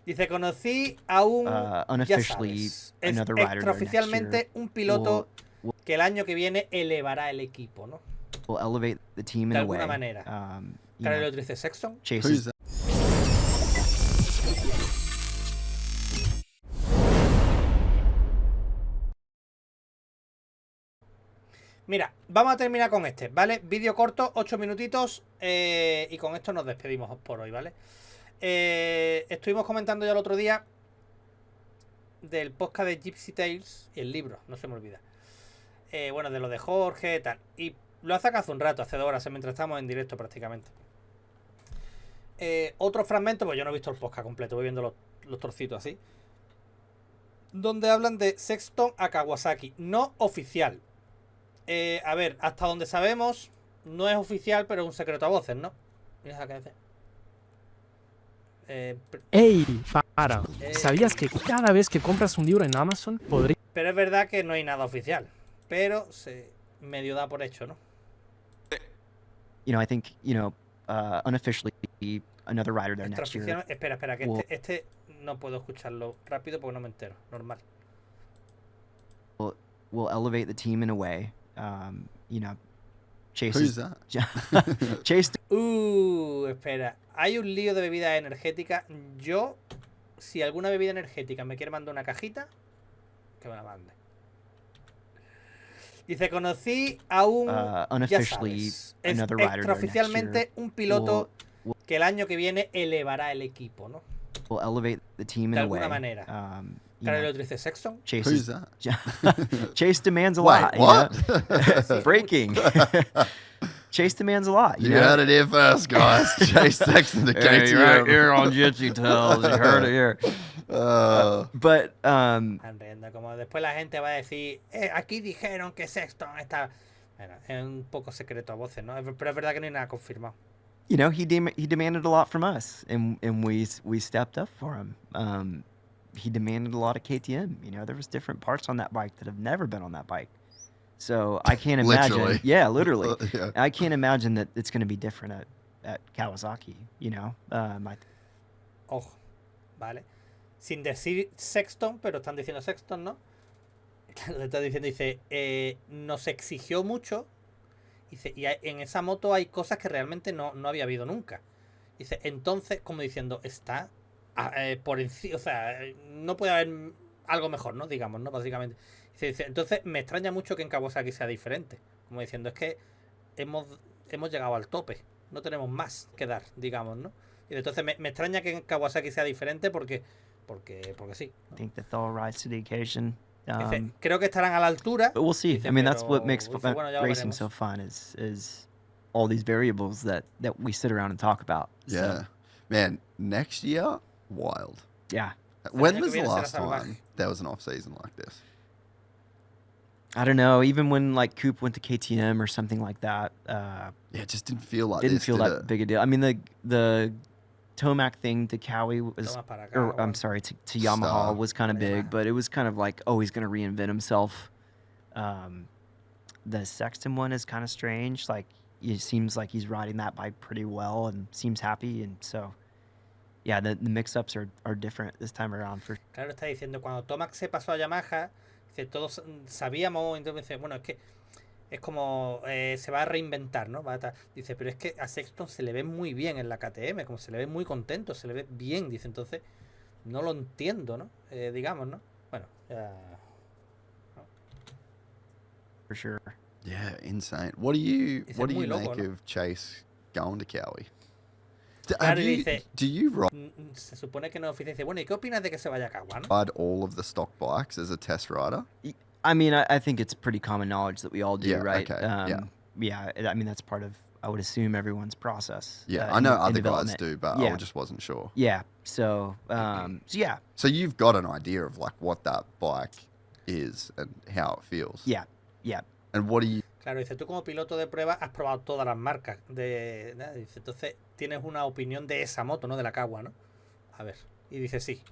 Dice, conocí a un, ya sabes, extraoficialmente un piloto que el año que viene elevará el equipo, ¿no? De alguna manera. Claro, el otro dice Sexton. Mira, vamos a terminar con este, ¿vale? Vídeo corto, 8 minutitos, y con esto nos despedimos por hoy, ¿vale? Estuvimos comentando ya el otro día del podcast de Gypsy Tales y el libro, no se me olvida. Bueno, de lo de Jorge, tal. Y lo ha sacado hace un rato, hace 2 horas, mientras estamos en directo prácticamente. Otro fragmento, pues yo no he visto el podcast completo, voy viendo los trocitos así. Donde hablan de Sexton a Kawasaki, no oficial. A ver, hasta donde sabemos, no es oficial, pero es un secreto a voces, ¿no? Mira qué dice. ¡Ey! Para. ¿Sabías que cada vez que compras un libro en Amazon podría... Pero es verdad que no hay nada oficial. Pero se medio da por hecho, ¿no? I think, unofficially, another writer there next year. Espera, que este no puedo escucharlo rápido porque no me entero. Normal. Will elevate the team in a way. Chase. Who's that? Chase. Espera. Hay un lío de bebidas energéticas. Yo, si alguna bebida energética me quiere mandar una cajita, que me la mande. Dice, conocí a un, ya sabes, extraoficialmente un piloto que el año que viene elevará el equipo, ¿no? Will elevate the team de in alguna a way. manera. Claro, el otro dice Sexton. Who's that? Chase demands a Wait, lot. what? Breaking. Chase demands a lot. You heard it here first, guys. Chase Sexton to KTM. Right here on Gypsy Tales. You heard it here. But como después la gente va a decir, aquí dijeron que Sexton está... Bueno, es un poco secreto a voces, ¿no? Pero es verdad que no hay nada confirmado. He demanded a lot from us, and we stepped up for him. He demanded a lot of KTM. There was different parts on that bike that have never been on that bike. So I can't imagine. Literally. Yeah, literally. Yeah. I can't imagine that it's going to be different at Kawasaki. Ojo, ¿vale? Sin decir Sexton, pero están diciendo Sexton, ¿no? Le está diciendo, dice, nos exigió mucho. Dice, y en esa moto hay cosas que realmente no había habido nunca. Dice, entonces, como diciendo, está por encima, o sea, no puede haber algo mejor, ¿no? Digamos, ¿no? Básicamente. Dice, entonces me extraña mucho que en Kawasaki sea diferente. Como diciendo, es que hemos llegado al tope. No tenemos más que dar, digamos, ¿no? Y entonces me extraña que en Kawasaki sea diferente porque sí, ¿no? I think that they'll rise to the occasion. Dice, creo que estarán a la altura. But we'll see. Dice, I mean, that's what pero, makes dice, bueno, ya lo racing veremos. so fun is all these variables that we sit around and talk about. Yeah. So, Man, next year, wild. yeah. When año was que the viene será last salvaje. time there was an off season like this? I don't know. Even when like Coop went to KTM or something like that, Yeah, it just didn't feel like didn't this, feel did that it? big a deal. I mean, the Tomac thing to Cowie was, Toma para acá, or bueno. I'm sorry, to Yamaha Star. was kind of big, but it was kind of like, oh, he's going to reinvent himself. The Sexton one is kind of strange. Like, it seems like he's riding that bike pretty well and seems happy, and so yeah, the mix-ups are different this time around for. Claro, está diciendo, cuando Tomac se pasó a Yamaha, dice, todos sabíamos, entonces dice, bueno, es que es como se va a reinventar, ¿no? Dice, pero es que a Sexton se le ve muy bien en la KTM, como se le ve muy contento, se le ve bien, dice, entonces no lo entiendo, ¿no? Digamos, ¿no? Bueno, ya... For sure. Yeah, insane. What do you Dice, what do muy you loco, make ¿no? of Chase going to Cowie? Claro, y dice, Do you se supone que no oficial, dice, bueno, ¿y qué opinas de que se vaya a Kawa, no? ride all of the stock bikes as a test rider? I mean, I think it's pretty common knowledge that we all do, Yeah, right? okay, Yeah, I mean, that's part of, I would assume, everyone's process. Yeah, in- I know in other guys development. do, but Yeah. I just wasn't sure. Yeah, so yeah, So you've got an idea of like what that bike is and how it feels. yeah. And what do you Claro, dice, tú como piloto de prueba has probado todas las marcas de... Dice, entonces tienes una opinión de esa moto, ¿no? De la Kawa, ¿no? A ver, y dice, sí.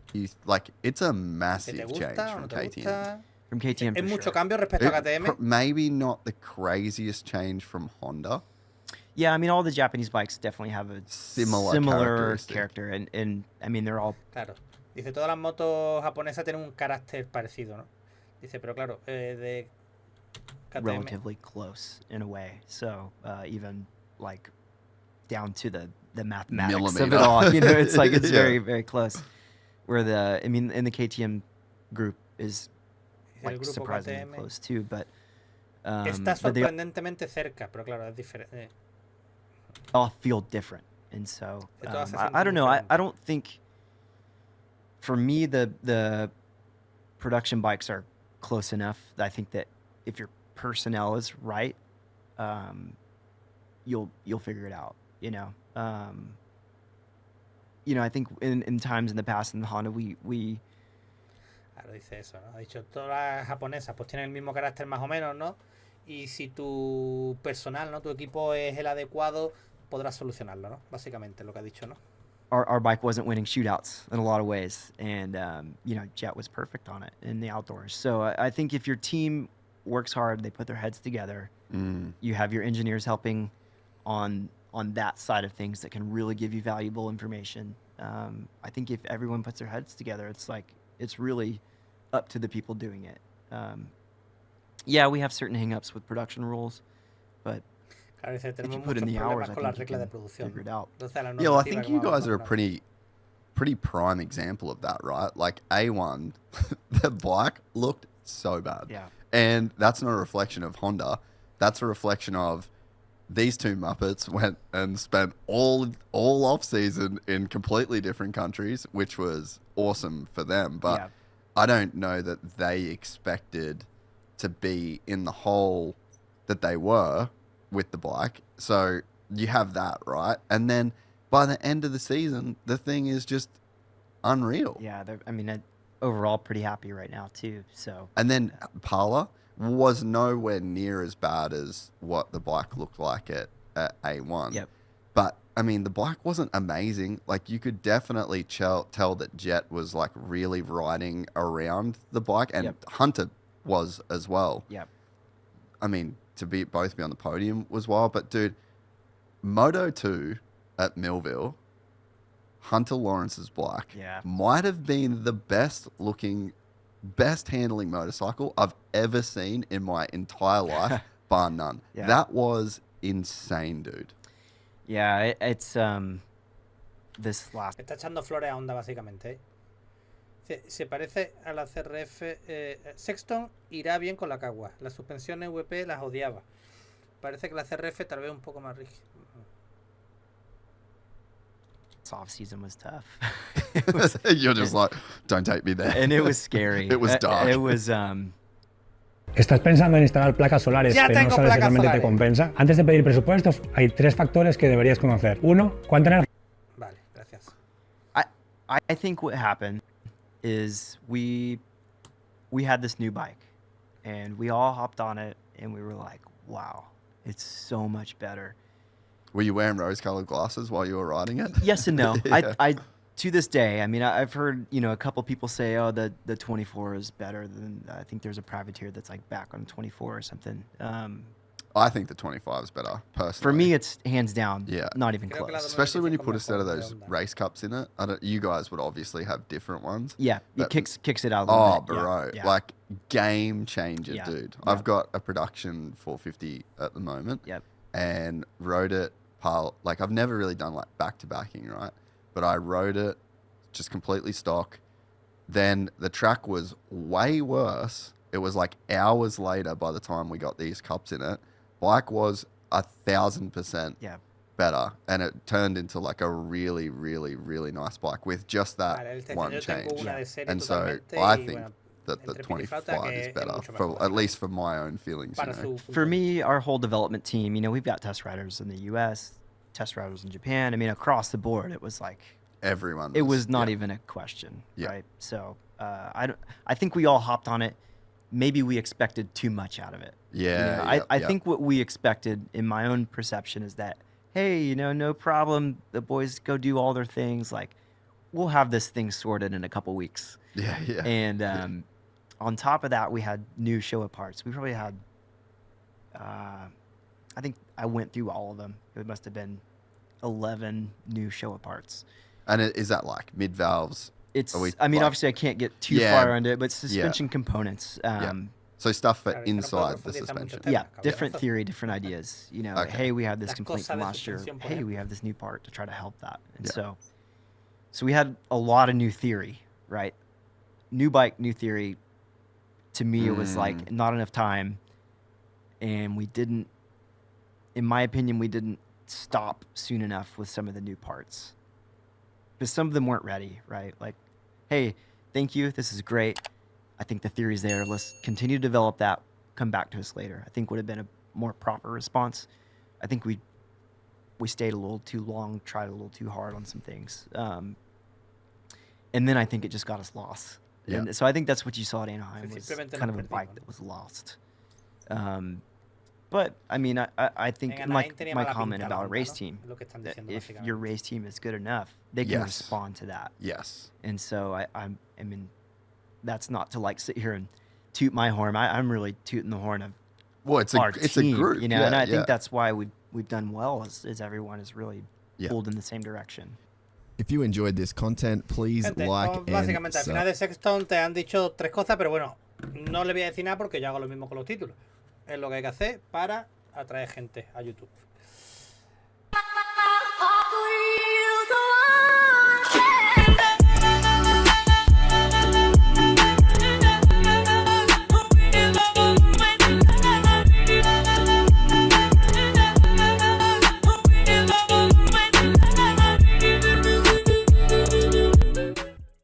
like? It's a ¿Que massive te change gusta o from no te KTM. gusta? From KTM, Es for mucho sure. cambio respecto a KTM. Maybe not the craziest change from Honda. Yeah, I mean, all the Japanese bikes definitely have a Similar similar characteristic. character, and I mean, they're all Claro. Dice, todas las motos japonesas tienen un carácter parecido, ¿no? Dice, pero claro, de KTM... relatively close in a way. So even like down to the mathematics of it Millimeter. all, you know, it's like it's Yeah. very, very close. Where I mean, in the KTM group is El like grupo surprisingly KTM close too, but está but they sorprendentemente cerca, pero claro, es diferente. all feel different, and so De todas se I sienten don't know. I diferentes. don't think for me the production bikes are close enough. I think that if your personnel is right, you'll figure it out. You know, I think in times in the past in Honda we Claro, dice eso, ¿no? Ha dicho, todas las japonesas pues tienen el mismo carácter más o menos, ¿no? Y si tu personal, ¿no? Tu equipo es el adecuado, podrás solucionarlo, ¿no? Básicamente lo que ha dicho, ¿no? our bike wasn't winning shootouts in a lot of ways, and Jet was perfect on it in the outdoors. So I think if your team works hard, they put their heads together, you have your engineers helping on that side of things that can really give you valuable information. I think if everyone puts their heads together, it's really up to the people doing it. Yeah, we have certain hangups with production rules, but Claro, dice, if you tenemos put in muchos the hours, problemas I con las think you reglas de can producción. figure it out. Entonces, la Yeah, well, I normativa, think como you guys are a hablado. pretty prime example of that, right? Like A1, the bike looked so bad. Yeah. And that's not a reflection of Honda. That's a reflection of these two Muppets went and spent all off season in completely different countries, which was awesome for them. But Yeah. I don't know that they expected to be in the hole that they were with the bike. So you have that, right? And then by the end of the season, the thing is just unreal. Yeah, overall pretty happy right now too. So And then Parla was nowhere near as bad as what the bike looked like at A1. Yep. But I mean, the bike wasn't amazing. Like you could definitely tell that Jet was like really riding around the bike, and Yep. Hunter was as well. yeah, I mean, to both be on the podium was wild. But dude, Moto 2 at Millville, Hunter Lawrence's bike Yeah. might have been the best handling motorcycle I've ever seen in my entire life, bar none. Yeah. That was insane, dude. yeah, it's this last Está echando flores a Honda, básicamente, ¿eh? Se parece a la CRF. Sexton irá bien con la Cagua. Las suspensiones VP las odiaba. Parece que la CRF tal vez un poco más rígida. off season was tough. You're just like, don't take me there. And it was scary. It was dark. It was ¿Estás pensando en instalar placas solares, Ya pero no tengo sabes si placas realmente te solares. compensa? Antes de pedir presupuestos, hay 3 factores que deberías conocer. 1, ¿cuánta energía Vale, gracias. I think what happened is we had this new bike and we all hopped on it and we were like, wow, it's so much better. Were you wearing rose-colored glasses while you were riding it? Yes and no. Yeah. I to this day, I mean, I've heard, a couple people say, oh, the 24 is better than, I think there's a privateer that's like back on 24 or something. I think the 25 is better, personally. For me, it's hands down, Yeah. not even Creo que la close. Especially when you put a 95 set of mejor those de Honda. race cups in it. You guys would obviously have different ones. Yeah, But- it kicks it out a Oh, little bit. Yeah, bro. yeah. Like, game changer, Yeah, dude. yeah. I've got a production 450 at the moment. Yep. And rode it, like, I've never really done, like, back-to-backing, right? But I rode it just completely stock. Then the track was way worse. It was, like, hours later by the time we got these cups in it. Bike was 1,000% Yeah. better. And it turned into, like, a really, really, really nice bike with just that Vale, él te dice, one yo tengo change. una de serie And so totalmente I y, think bueno, that the entre pico y flauta 25 que is es better, mucho for mejor, at least for my own feelings. para You know? su For punto de me, our whole development team, we've got test riders in the U.S., test riders in Japan. I mean, across the board, it was like Everyone. it was not yeah. even a question, Yeah. right? So I think we all hopped on it. Maybe we expected too much out of it. Yeah. I think what we expected, in my own perception, is that, hey, no problem. The boys go do all their things. Like, we'll have this thing sorted in a couple weeks. Yeah, yeah. And on top of that, we had new Showa parts. We probably had, I think I went through all of them. It must have been 11 new Showa parts. And is that like mid valves, It's. Are we, I mean, like- obviously, I can't get too Yeah. far into it, but suspension components. So stuff for Claro, que no puedo inside the profundizar mucho suspension. tema, Yeah, cabronazo. different theory, different ideas. You know, Okay. hey, we have this Las complaint cosas from de last year. suspensión, por Hey, we ejemplo. have this new part to try to help that. And Yeah. so we had a lot of new theory, right? New bike, new theory. To me, it was like not enough time, and we didn't. In my opinion, we didn't stop soon enough with some of the new parts because some of them weren't ready, right? Like, hey, thank you, this is great. I think the theory's there. Let's continue to develop that. Come back to us later. I think would have been a more proper response. I think we stayed a little too long, tried a little too hard on some things, and then I think it just got us lost. Yeah. And so I think that's what you saw at Anaheim Sí, was simplemente kind nos of a bike perdimos, that ¿no? was lost. But I mean, I think En like Anaheim tenía my mala comment pinta la about a Honda, race ¿no? team, Es lo que están that diciendo, if básicamente. your race team is good enough, they can Yes. respond to that. Yes. And so I mean, that's not to like sit here and toot my horn. I'm really tooting the horn of Well, it's our a team, group, you know, yeah, and I yeah. think that's why we've done well is everyone is really Yeah. pulled in the same direction. If you enjoyed this content, please Gente, like como and básicamente al sub. final de Sexton te han dicho 3 cosas, pero bueno, no le voy a decir nada porque yo hago lo mismo con los títulos. Es lo que hay que hacer para atraer gente a YouTube.